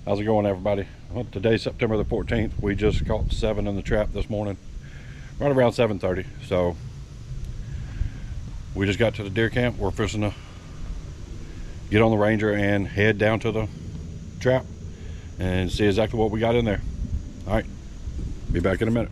How's it going, everybody? Well, today's September the 14th. We just caught 7 in the trap this morning, right around 7:30. So we just got to the deer camp. We're fishing to get on the Ranger and head down to the trap and see exactly what we got in there. All right, be back in a minute.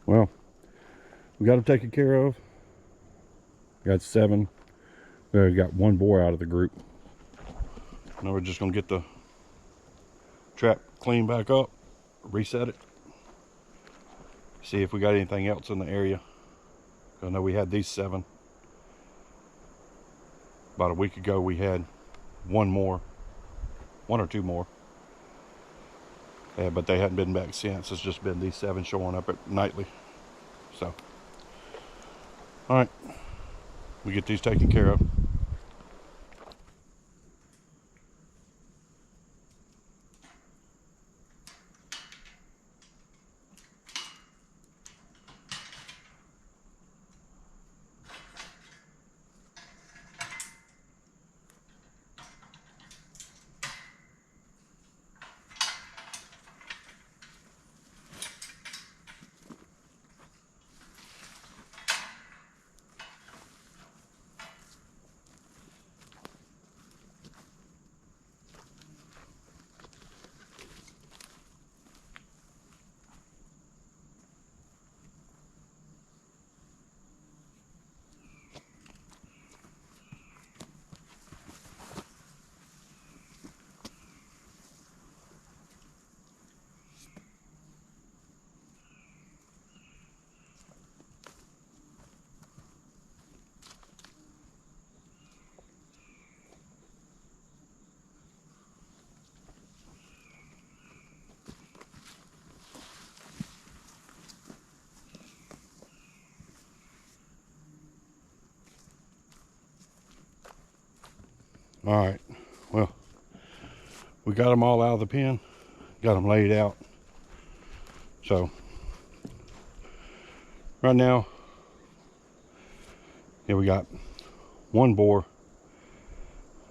Well, we got them taken care of. Got 7. We got 1 boar out of the group. Now we're just gonna get the trap cleaned back up, reset it, see if we got anything else in the area. I know we had these 7. About a week ago we had 1 or 2 more. But they hadn't been back since. It's just been these 7 showing up at nightly. So, all right, we get these taken care of. All right, well, we got them all out of the pen, got them laid out. So right now, yeah, we got one boar,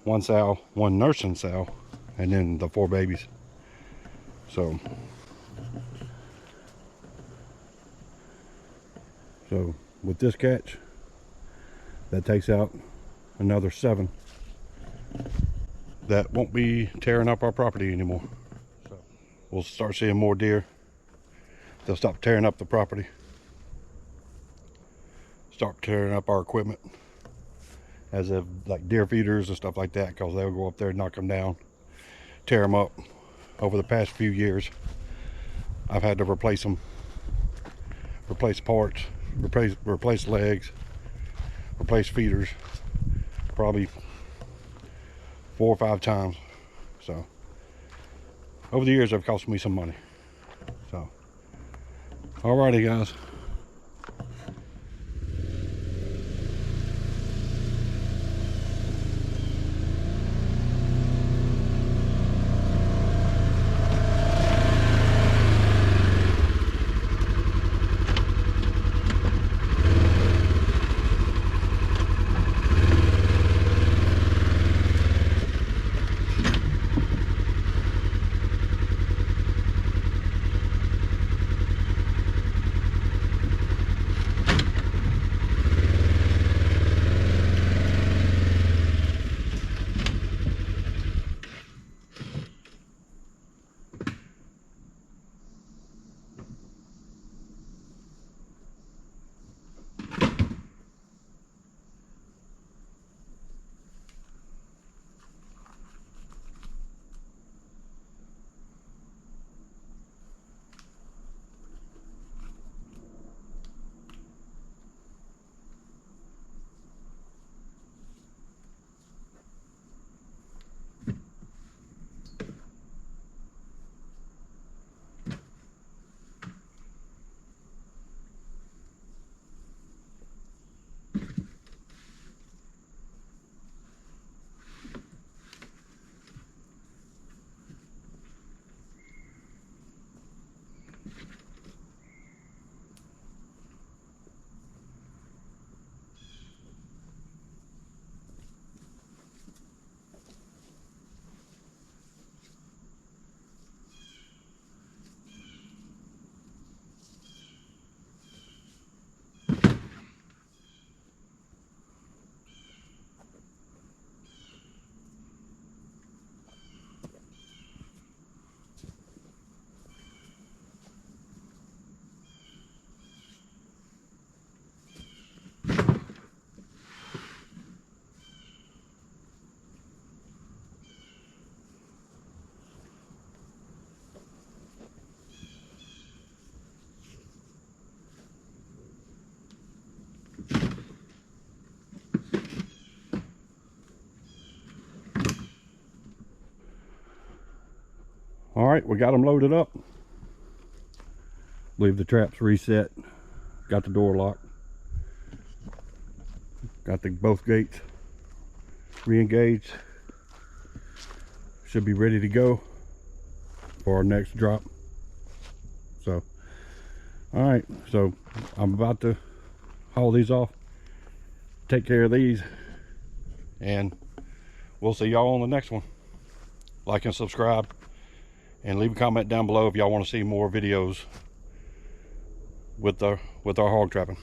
one sow, one nursing sow, and then the 4 babies. So with this catch, that takes out another 7 that won't be tearing up our property anymore. So we'll start seeing more deer. They'll stop tearing up the property, start tearing up our equipment, as if like deer feeders and stuff like that, because they'll go up there and knock them down, tear them up. Over the past few years, I've had to replace them, replace parts, replace legs, replace feeders, probably 4 or 5 times. So over the years, they've cost me some money. So alrighty, guys. All right, we got them loaded up. Leave the traps reset. Got the door locked. Got both gates re-engaged. Should be ready to go for our next drop. So, all right, so I'm about to haul these off, take care of these, and we'll see y'all on the next one. Like and subscribe, and leave a comment down below if y'all want to see more videos with our hog trapping.